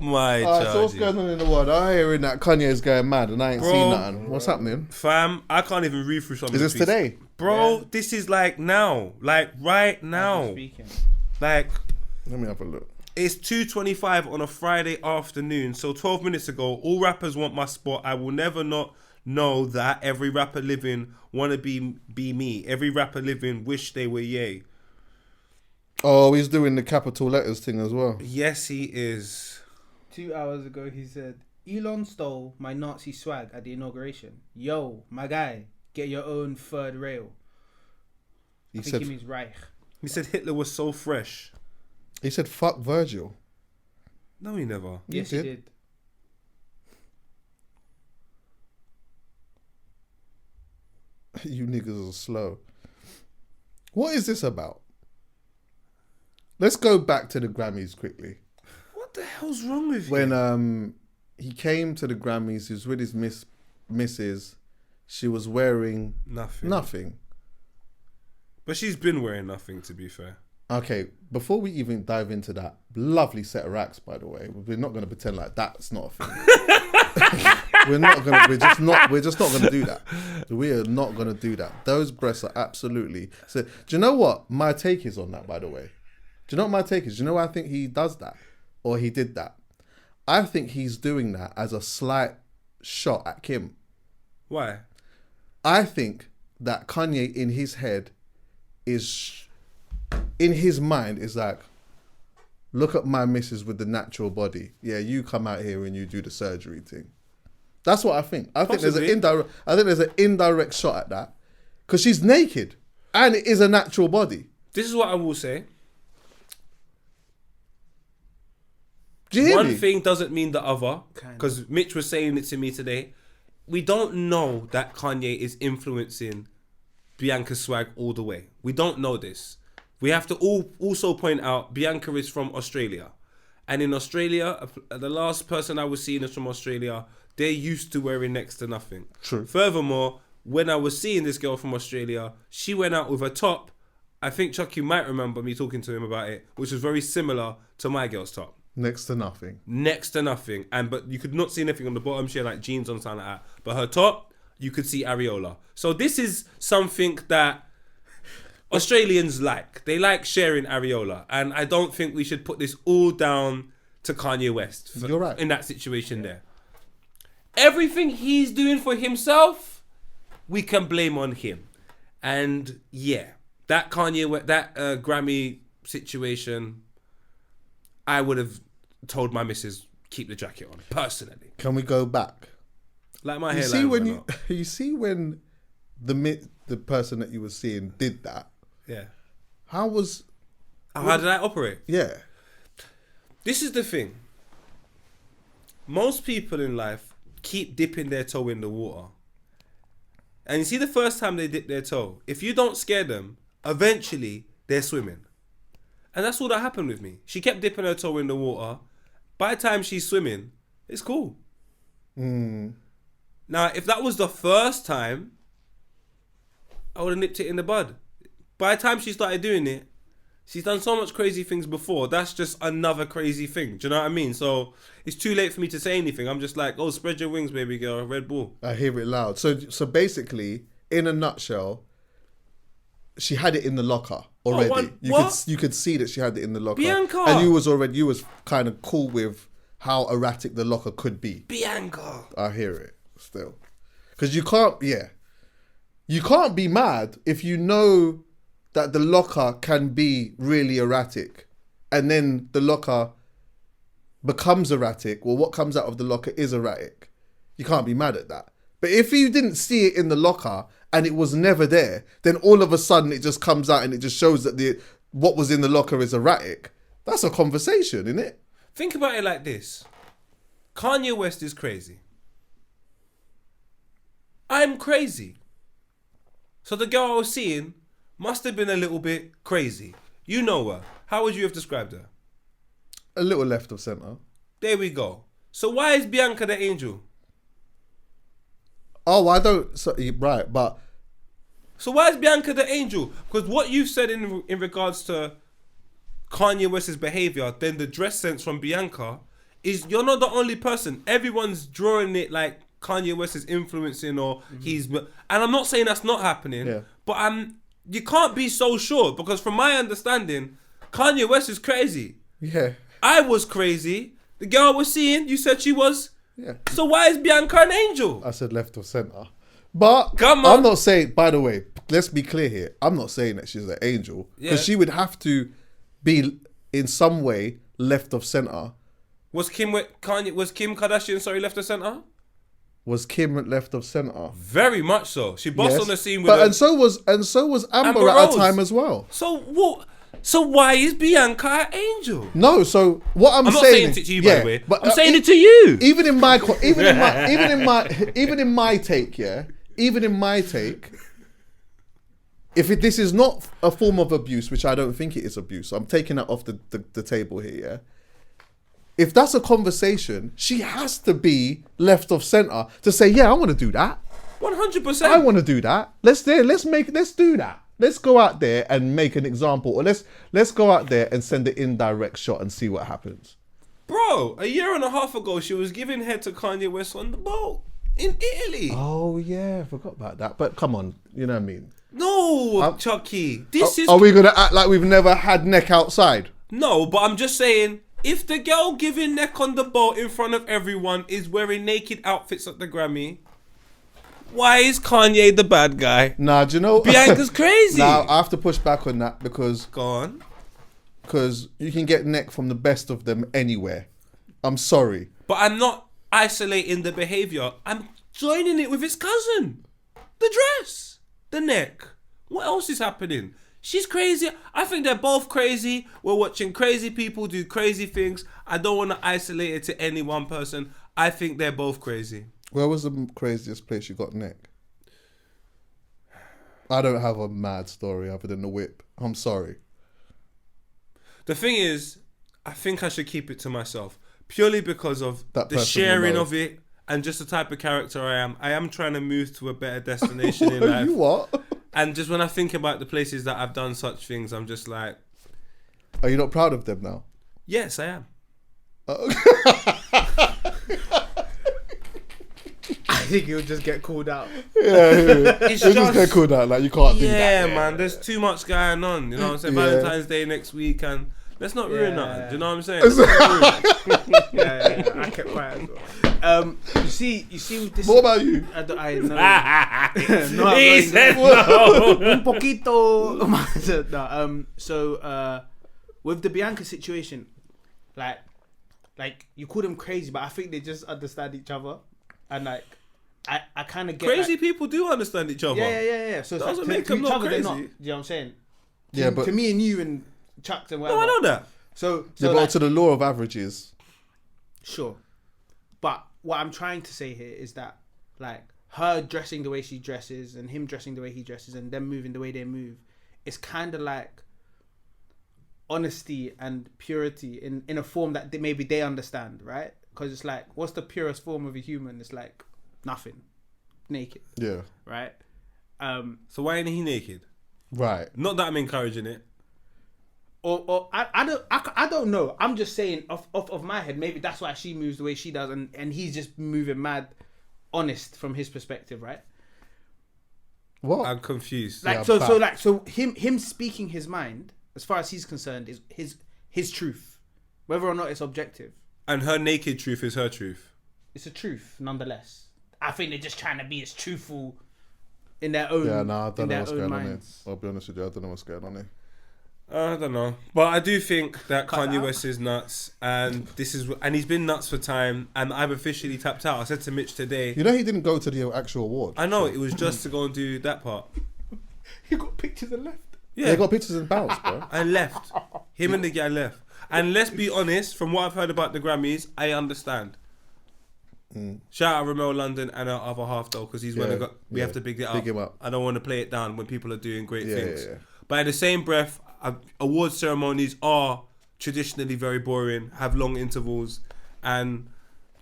my so what's going on in the world? I'm hearing that Kanye's going mad and I ain't seen nothing. What's happening? Fam, I can't even read through some of Is this this today? Bro, this is like now. Like right now. Like, let me have a look. It's 2:25 on a Friday afternoon. So 12 minutes ago, all rappers want my spot. I will never not know that. Every rapper living wanna be me. Every rapper living wish they were Ye. Oh, he's doing the capital letters thing as well. Yes, he is. 2 hours ago, he said, Elon stole my Nazi swag at the inauguration. Yo, my guy, get your own third rail. I think he means Reich. He said Hitler was so fresh. He said, fuck Virgil. No, he never. Yes, he did. You niggas are slow. What is this about? Let's go back to the Grammys quickly. What the hell's wrong with you? When he came to the Grammys, he was with his missus. She was wearing nothing. But she's been wearing nothing, to be fair. Okay, before we even dive into that, lovely set of racks, by the way. We're not going to pretend like that's not a thing. We're just not going to do that. We are not going to do that. Those breasts are absolutely. So, do you know what my take is on that, by the way? Do you know what my take is? Do you know why I think he does that? Or he did that? I think he's doing that as a slight shot at Kim. Why? I think that Kanye in his head in his mind is like, look at my missus with the natural body. Yeah, you come out here and you do the surgery thing. That's what I think. I think there's an indirect shot at that. Because she's naked. And it is a natural body. This is what I will say. Do you hear One me? thing doesn't mean the other. Because Mitch was saying it to me today. We don't know that Kanye is influencing Bianca's swag all the way. We don't know this. We have to also point out Bianca is from Australia. And in Australia, the last person I was seeing is from Australia. They're used to wearing next to nothing. True. Furthermore, when I was seeing this girl from Australia, she went out with a top. I think Chuckie might remember me talking to him about it, which was very similar to my girl's top. Next to nothing. Next to nothing. But you could not see anything on the bottom. She had like jeans on, something like that. But her top, you could see areola. So this is something that Australians like. They like sharing areola. And I don't think we should put this all down to Kanye West. You're right. In that situation there. Everything he's doing for himself, we can blame on him. And yeah, that Grammy situation, I would have told my missus, keep the jacket on, personally. Can we go back? Like my hairline. You see when the person that you were seeing did that? Yeah. How did that operate? Yeah. This is the thing. Most people in life keep dipping their toe in the water. And you see the first time they dip their toe, if you don't scare them, eventually they're swimming. And that's all that happened with me. She kept dipping her toe in the water. By the time she's swimming, it's cool. Now, if that was the first time, I would have nipped it in the bud. By the time she started doing it, she's done so much crazy things before. That's just another crazy thing. Do you know what I mean? So it's too late for me to say anything. I'm just like, oh, spread your wings, baby girl. Red Bull. I hear it loud. So basically, in a nutshell, she had it in the locker already. You could see that she had it in the locker. Bianca! And you was kind of cool with how erratic the locker could be. Bianca! I hear it still. Because you can't be mad if you know that the locker can be really erratic and then the locker becomes erratic. Well, what comes out of the locker is erratic. You can't be mad at that. But if you didn't see it in the locker and it was never there, then all of a sudden it just comes out and it just shows that what was in the locker is erratic. That's a conversation, isn't it? Think about it like this. Kanye West is crazy. I'm crazy. So the girl I was seeing must have been a little bit crazy. You know her. How would you have described her? A little left of centre. There we go. So why is Bianca the angel? Oh, I don't... right, but... So why is Bianca the angel? Because what you've said in regards to Kanye West's behaviour, then the dress sense from Bianca is you're not the only person. Everyone's drawing it like Kanye West is influencing or he's... And I'm not saying that's not happening, but you can't be so sure because from my understanding, Kanye West is crazy. Yeah. I was crazy. The girl was seeing, you said she was. Yeah. So why is Bianca an angel? I said left of centre. But Come on. I'm not saying, by the way, let's be clear here. I'm not saying that she's an angel. Because she would have to be in some way left of centre. Was Kim Kardashian left of centre? Was Kim left of centre? Very much so. She bossed on the scene with and so was Amber at a time as well. So what? So why is Bianca an angel? No, so what I'm not saying it to you, by the way. But I'm saying it to you. Even in my take, if this is not a form of abuse, which I don't think it is abuse, I'm taking that off the table here, yeah? If that's a conversation, she has to be left of centre to say, yeah, I want to do that. 100%. I want to do that. Let's do that. Let's go out there and make an example, or let's go out there and send an indirect shot and see what happens. Bro, a year and a half ago, she was giving head to Kanye West on the boat in Italy. Oh yeah, I forgot about that. But come on, you know what I mean? No, Chuckie. Are we gonna act like we've never had neck outside? No, but I'm just saying, if the girl giving neck on the boat in front of everyone is wearing naked outfits at the Grammy, why is Kanye the bad guy? Nah, do you know? Bianca's crazy. Nah, I have to push back on that because... Go on. Because you can get neck from the best of them anywhere. I'm sorry. But I'm not isolating the behaviour. I'm joining it with his cousin. The dress. The neck. What else is happening? She's crazy. I think they're both crazy. We're watching crazy people do crazy things. I don't want to isolate it to any one person. I think they're both crazy. Where was the craziest place you got neck? I don't have a mad story other than the whip. I'm sorry. The thing is, I think I should keep it to myself. Purely because of that the sharing of it and just the type of character I am. I am trying to move to a better destination in life. You what? And just when I think about the places that I've done such things, I'm just like... Are you not proud of them now? Yes, I am. I think you'll just get called out. Yeah. It's just get called out. Like, you can't do that. Yeah, man. There's too much going on. You know what I'm saying? Valentine's Day next week, and let's not ruin that. Do you know what I'm saying? I kept quiet as well. You see with this... What about you? I know. He said no. Un poquito. No, so, with the Bianca situation, like you call them crazy, but I think they just understand each other. And like, I kind of get crazy people do understand each other. Yeah. So doesn't like, make to them each not other, crazy. they're not. You know what I'm saying? Yeah, but to me and you and Chucks and whatever. No, I know that. So yeah, but to the law of averages. Sure. But what I'm trying to say here is that, like, her dressing the way she dresses and him dressing the way he dresses and them moving the way they move, it's kind of like honesty and purity in a form that maybe they understand, right? Because it's like, what's the purest form of a human? It's like nothing, naked. Yeah. Right. So why ain't he naked? Right. Not that I'm encouraging it. Or I don't know. I'm just saying off of my head. Maybe that's why she moves the way she does, and he's just moving mad, honest from his perspective, right? What? I'm confused. Like so him speaking his mind, as far as he's concerned, is his truth, whether or not it's objective. And her naked truth is her truth. It's a truth, nonetheless. I think they're just trying to be as truthful in their own. Yeah, no, I don't know what's going on here. minds. I'll be honest with you, I don't know what's going on here. I don't know, but I do think that Kanye West is nuts, and he's been nuts for time, and I've officially tapped out. I said to Mitch today, You know he didn't go to the actual award. I know it was just to go and do that part. He got pictures and left. Yeah, they got pictures and bounce, bro. I left. Him and the guy left. And let's be honest, from what I've heard about the Grammys, I understand. Shout out Romeo London and our other half though, because he's we have to big it up. Big him up. I don't want to play it down when people are doing great things. Yeah. But in the same breath, award ceremonies are traditionally very boring, have long intervals, and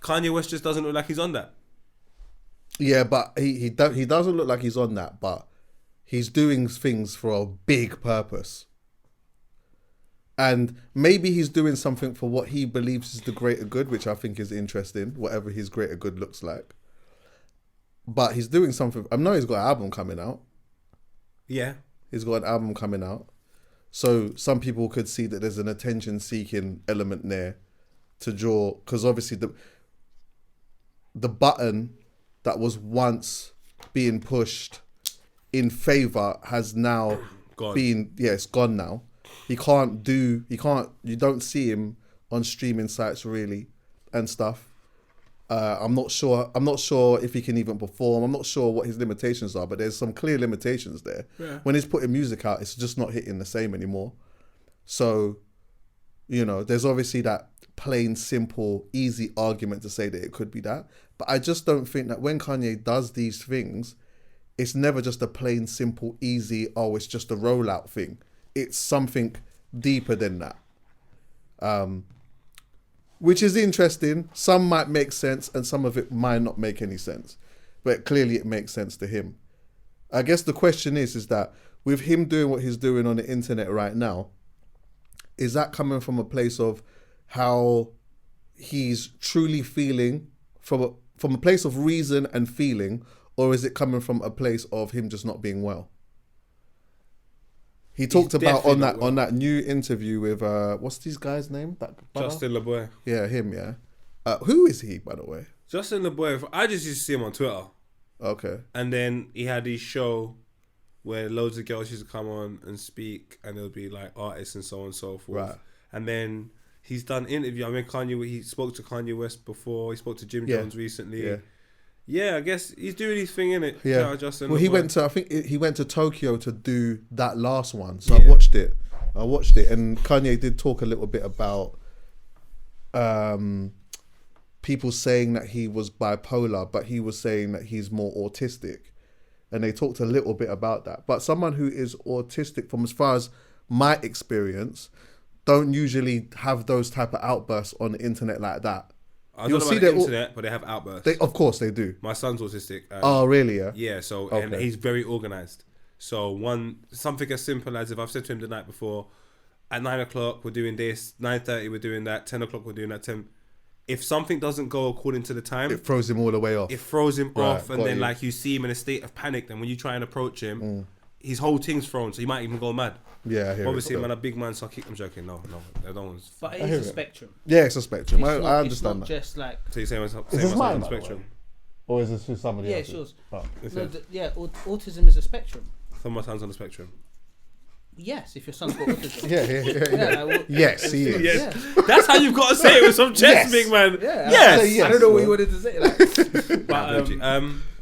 Kanye West just doesn't look like he's on that. Yeah, but he doesn't look like he's on that, but he's doing things for a big purpose. And maybe he's doing something for what he believes is the greater good, which I think is interesting, whatever his greater good looks like. But he's doing something. I know he's got an album coming out. Yeah. He's got an album coming out. So some people could see that there's an attention-seeking element there to draw, because obviously the button that was once being pushed in favor has now it's gone now. You don't see him on streaming sites really and stuff. I'm not sure if he can even perform. I'm not sure what his limitations are, but there's some clear limitations there. Yeah. When he's putting music out, it's just not hitting the same anymore. So, there's obviously that plain, simple, easy argument to say that it could be that. But I just don't think that when Kanye does these things, it's never just a plain, simple, easy, it's just a rollout thing. It's something deeper than that. Which is interesting. Some might make sense and some of it might not make any sense. But clearly it makes sense to him. I guess the question is that with him doing what he's doing on the internet right now, is that coming from a place of how he's truly feeling, from a place of reason and feeling, or is it coming from a place of him just not being well? He talked about on that new interview with what's this guy's name? Justin LeBoy. Yeah, him. Yeah. Who is he, by the way? Justin LeBoy. I just used to see him on Twitter. Okay. And then he had his show where loads of girls used to come on and speak, and it'll be like artists and so on and so forth. Right. And then he's done interview. I mean, he spoke to Kanye West before. He spoke to Jim Jones recently. Yeah. Yeah, I guess he's doing his thing, innit? Yeah. Justin. Well, he went to Tokyo to do that last one. So I watched it, and Kanye did talk a little bit about people saying that he was bipolar, but he was saying that he's more autistic, and they talked a little bit about that. But someone who is autistic, from as far as my experience, don't usually have those type of outbursts on the internet like that. I don't know about the internet, but they have outbursts. Of course they do. My son's autistic. Oh, really? Yeah. Yeah. So and he's very organized. So something as simple as if I've said to him the night before, at 9:00 we're doing this, 9:30 we're doing that, 10:00 we're doing that. If something doesn't go according to the time, it throws him all the way off. It throws him off, and then you see him in a state of panic. Then when you try and approach him, his whole thing's thrown, so he might even go mad. Yeah, I hear obviously, man, a big man, so I'm joking. No, that one's. But it is a spectrum. Yeah, it's a spectrum. I understand it's not that. Just like. So you're saying is this mine, on the spectrum? Or is this just somebody else? else's? Yeah, it's yours. Oh. Autism is a spectrum. Some of my son's on the spectrum. Yes, if your son's got autism. Yeah. Yes, he is. Yes. Yeah. That's how you've got to say it with some chest, big man. Yeah. Yes. I don't know what you wanted to say. But,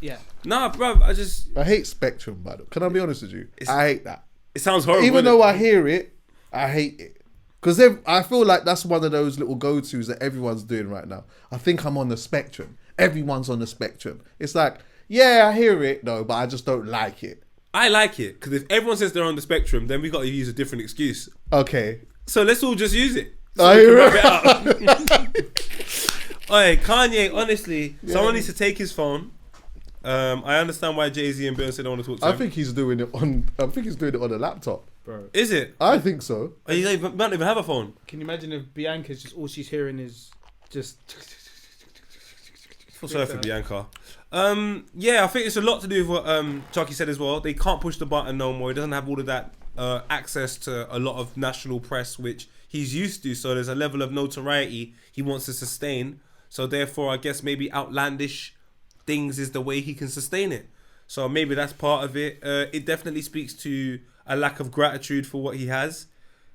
yeah. Nah, bruv, I hate spectrum, man. Can I be honest with you? I hate that. It sounds horrible. Even though I hear it, I hate it. Because I feel like that's one of those little go-tos that everyone's doing right now. I think I'm on the spectrum. Everyone's on the spectrum. It's like, yeah, I hear it, though, but I just don't like it. I like it, because if everyone says they're on the spectrum, then we got to use a different excuse. Okay. So let's all just use it. So I hear it. Oi, Kanye, honestly, someone needs to take his phone. I understand why Jay-Z and Beyonce don't want to talk to him. I think he's doing it on a laptop. Bro. Is it? I think so. He don't even have a phone. Can you imagine if Bianca's just all she's hearing is just... Feel sorry for Bianca. Yeah, I think it's a lot to do with what Chuckie said as well. They can't push the button no more. He doesn't have all of that access to a lot of national press, which he's used to. So there's a level of notoriety he wants to sustain. So therefore, I guess maybe outlandish things is the way he can sustain it. So maybe that's part of it. It definitely speaks to a lack of gratitude for what he has.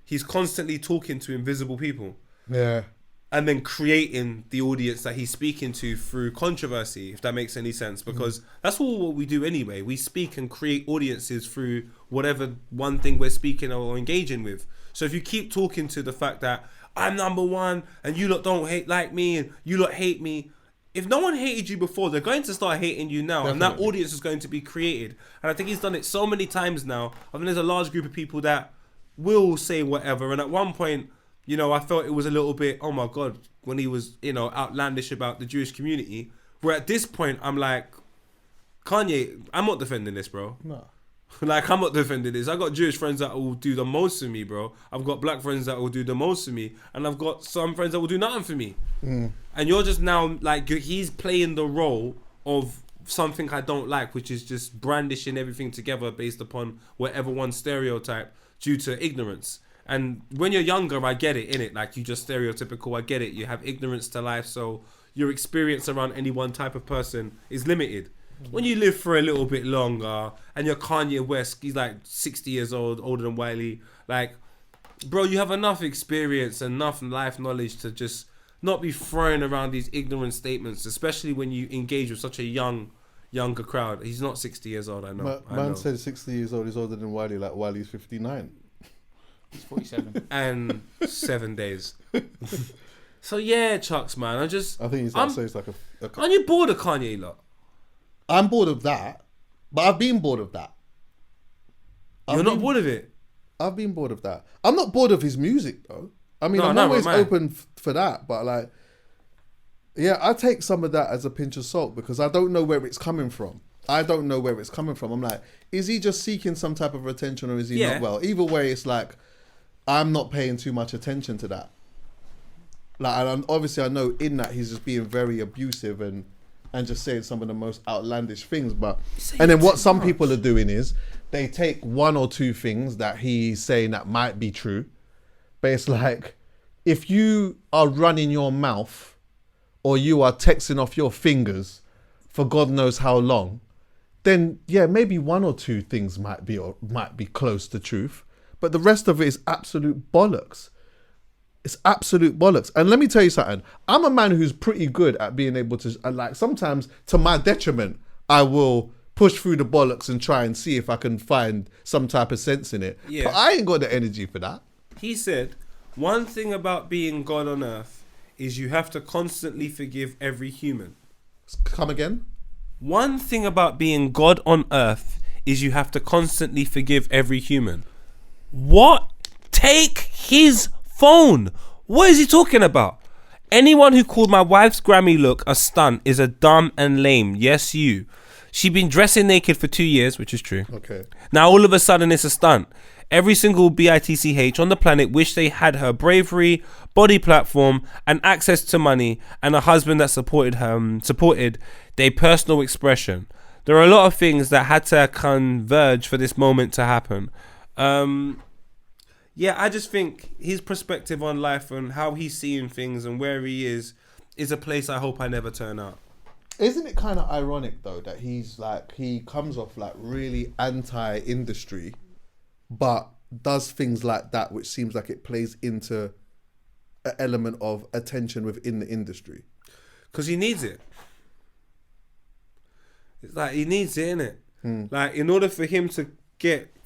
He's constantly talking to invisible people. Yeah. And then creating the audience that he's speaking to through controversy, if that makes any sense. Because that's all what we do anyway. We speak and create audiences through whatever one thing we're speaking or engaging with. So if you keep talking to the fact that I'm number one and you lot don't hate like me and you lot hate me, if no one hated you before, they're going to start hating you now. Definitely. And that audience is going to be created. And I think he's done it so many times now. I think there's a large group of people that will say whatever. And at one point, you know, I felt it was a little bit, oh my God, when he was, you know, outlandish about the Jewish community. Where at this point, I'm like, Kanye, I'm not defending this, bro. No. Like, I'm not defending this. I got Jewish friends that will do the most for me, bro. I've got black friends that will do the most for me, and I've got some friends that will do nothing for me. And you're just now like he's playing the role of something I don't like, which is just brandishing everything together based upon whatever one stereotype due to ignorance. And when you're younger, I get it, innit? Like, you just stereotypical, I get it. You have ignorance to life, so your experience around any one type of person is limited. When you live for a little bit longer and you're Kanye West, he's like 60 years old, older than Wiley. Like, bro, you have enough experience, enough life knowledge to just not be throwing around these ignorant statements, especially when you engage with such a younger crowd. He's not 60 years old, I know. Man said 60 years old is older than Wiley, like Wiley's 59. He's 47. And 7 days. So yeah, Chucks, man. I think he's like, so it's like aren't you bored of Kanye lot? I'm bored of that, but I've been bored of that. You're not bored of it? I've been bored of that. I'm not bored of his music, though. I mean, I'm always open for that, but like, yeah, I take some of that as a pinch of salt because I don't know where it's coming from. I'm like, is he just seeking some type of attention or is he not well? Either way, it's like, I'm not paying too much attention to that. Like, and obviously I know in that he's just being very abusive and just saying some of the most outlandish things. But and then what some people are doing is they take one or two things that he's saying that might be true, but it's like, if you are running your mouth or you are texting off your fingers for God knows how long, then yeah, maybe one or two things might be close to truth, but the rest of it is absolute bollocks. It's absolute bollocks. And let me tell you something. I'm a man who's pretty good at being able to, like, sometimes to my detriment, I will push through the bollocks and try and see if I can find some type of sense in it. Yeah. But I ain't got the energy for that. He said, one thing about being God on earth is you have to constantly forgive every human. Come again? One thing about being God on earth is you have to constantly forgive every human. What? Take his phone. What is he talking about? Anyone who called my wife's Grammy look a stunt is a dumb and lame. Yes, you. She been dressing naked for 2 years, which is true. Okay. Now all of a sudden it's a stunt. Every single bitch on the planet wish they had her bravery, body platform, and access to money, and a husband that supported their personal expression. There are a lot of things that had to converge for this moment to happen. Yeah, I just think his perspective on life and how he's seeing things and where he is a place I hope I never turn out. Isn't it kind of ironic though that he's like, he comes off like really anti-industry, but does things like that, which seems like it plays into an element of attention within the industry? Because he needs it. It's like he needs it, innit? Like, in order for him to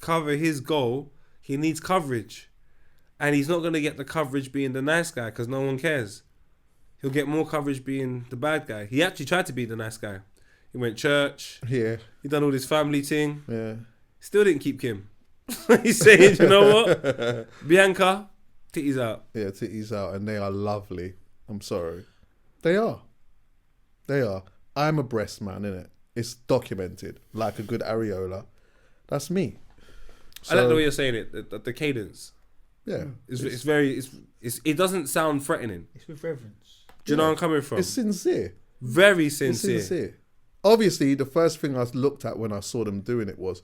cover his goal, he needs coverage. And he's not going to get the coverage being the nice guy because no one cares. He'll get more coverage being the bad guy. He actually tried to be the nice guy. He went church. Yeah. He done all this family thing. Yeah. Still didn't keep Kim. He's saying, you know what? Bianca, titties out. Yeah, titties out. And they are lovely. I'm sorry. They are. I'm a breast man, innit? It's documented. Like a good areola. That's me. So, I like the way you're saying it. The cadence. Yeah. It doesn't sound threatening. It's with reverence. Do you know where I'm coming from? It's sincere. Very sincere. Obviously, the first thing I looked at when I saw them doing it was,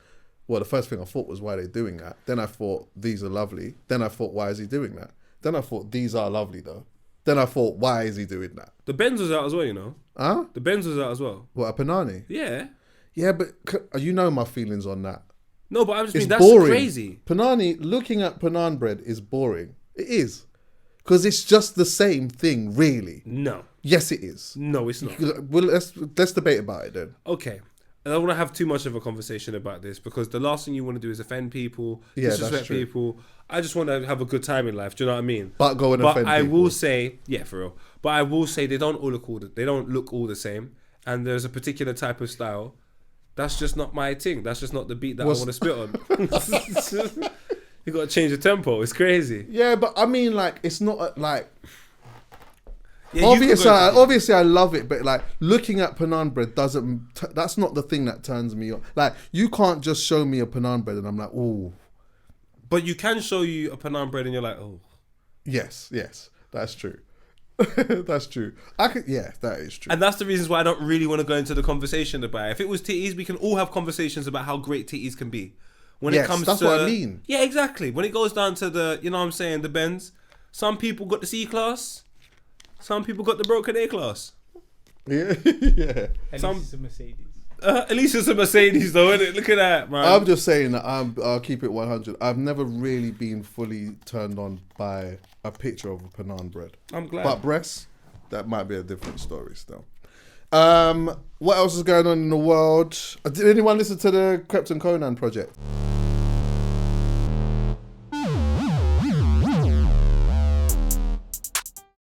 well, the first thing I thought was, why are they doing that? Then I thought, these are lovely. Then I thought, why is he doing that? Then I thought, these are lovely though. Then I thought, why is he doing that? The Benz was out as well, you know. Huh? The Benz was out as well. What, a Panani? Yeah. Yeah, but you know my feelings on that. No, but I'm just it's that's boring. Crazy. Panani, looking at Panan bread is boring. It is. Because it's just the same thing, really. No. Yes, it is. No, it's not. Well, let's debate about it then. Okay. I don't want to have too much of a conversation about this because the last thing you want to do is offend people, disrespect people. I just want to have a good time in life. Do you know what I mean? But go and offend people. But I will say, yeah, for real. But I will say they don't look all the same. And there's a particular type of style. That's just not my thing. That's just not the beat that I want to spit on. You got to change the tempo. It's crazy. Yeah, but I mean, like, it's not like... Yeah, you can go obviously, I love it, but like looking at Panaan bread doesn't. That's not the thing that turns me on. Like you can't just show me a Panaan bread and I'm like, oh. But you can show you a Panaan bread and you're like, oh. Yes, that's true. That's true. That is true. And that's the reasons why I don't really want to go into the conversation about it. If it was titties, we can all have conversations about how great titties can be. When it comes that's to, what I mean. Yeah, exactly. When it goes down to the, you know what I'm saying, the Benz, some people got the C class, some people got the broken A class. Yeah, yeah. At least it's a Mercedes. At least it's a Mercedes though, isn't it? Look at that, man. I'm just saying that I'll keep it 100. I've never really been fully turned on by a picture of a Panaan bread. I'm glad. But breasts, that might be a different story still. What else is going on in the world? Did anyone listen to the Krypton Conan project?